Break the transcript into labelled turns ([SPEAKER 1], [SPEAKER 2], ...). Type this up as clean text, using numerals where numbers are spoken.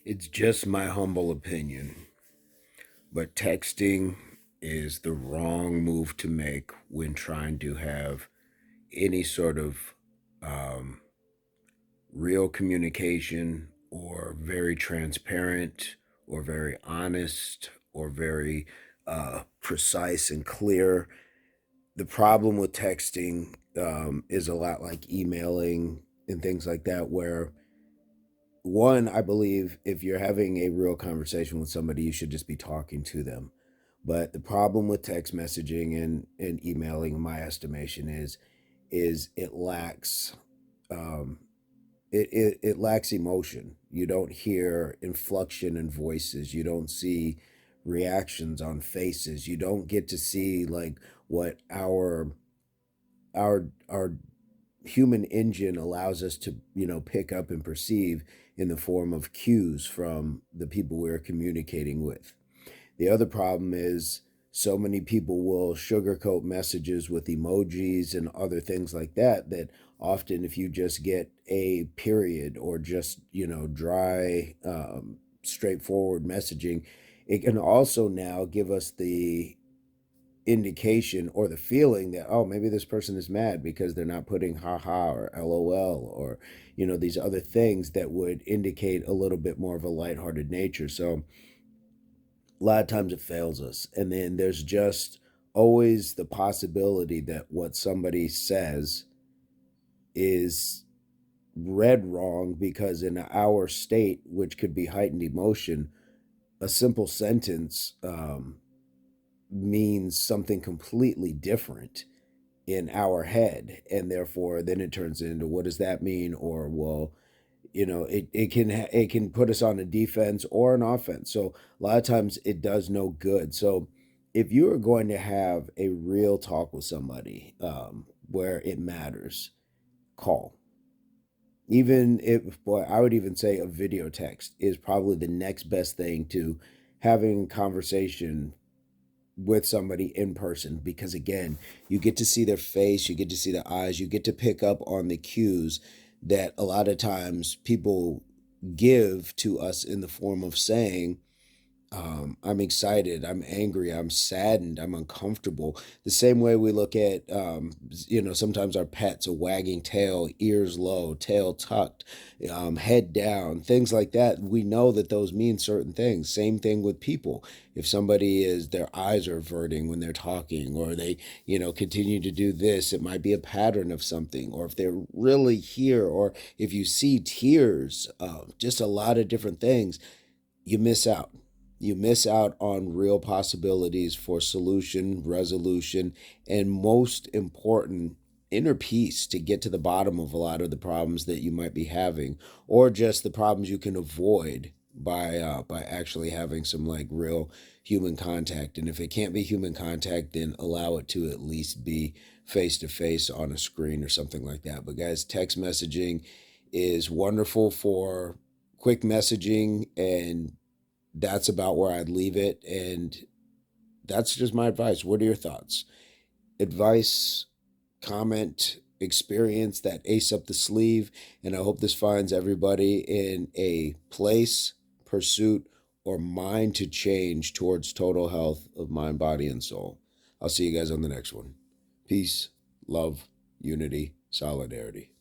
[SPEAKER 1] It's just my humble opinion, but texting is the wrong move to make when trying to have any sort of um, real communication or very transparent or very honest or very precise and clear. The problem with texting is a lot like emailing and things like that, where one, I believe if you're having a real conversation with somebody, you should just be talking to them. But the problem with text messaging and emailing, in my estimation, is it lacks um, it lacks emotion. You don't hear inflection in voices. You don't see reactions on faces. You don't get to see like what our human engine allows us to pick up and perceive in the form of cues from the people we're communicating with. The other problem is so many people will sugarcoat messages with emojis and other things like that, that often if you just get a period or just dry straightforward messaging, it can also now give us the indication or the feeling that, oh, maybe this person is mad because they're not putting haha or lol or these other things that would indicate a little bit more of a lighthearted nature. So a lot of times it fails us, and then there's just always the possibility that what somebody says is read wrong, because in our state, which could be heightened emotion, a simple sentence means something completely different in our head, and therefore then it turns into, what does that mean? Or, well, it can put us on a defense or an offense. So a lot of times it does no good. So if you are going to have a real talk with somebody, where it matters, call. Even if, boy, I would even say a video text is probably the next best thing to having conversation with somebody in person, because again, you get to see their face, you get to see the eyes, you get to pick up on the cues that a lot of times people give to us in the form of saying, I'm excited, I'm angry, I'm saddened, I'm uncomfortable. The same way we look at, sometimes our pets, a wagging tail, ears low, tail tucked, head down, things like that. We know that those mean certain things. Same thing with people. If somebody is, their eyes are averting when they're talking, or they, continue to do this, it might be a pattern of something. Or if they're really here, or if you see tears, just a lot of different things, you miss out. You miss out on real possibilities for solution, resolution, and most important, inner peace, to get to the bottom of a lot of the problems that you might be having, or just the problems you can avoid by actually having some like real human contact. And if it can't be human contact, then allow it to at least be face to face on a screen or something like that. But guys, text messaging is wonderful for quick messaging, and that's about where I'd leave it. And that's just my advice. What are your thoughts? Advice, comment, experience, that ace up the sleeve. And I hope this finds everybody in a place, pursuit, or mind to change towards total health of mind, body, and soul. I'll see you guys on the next one. Peace, love, unity, solidarity.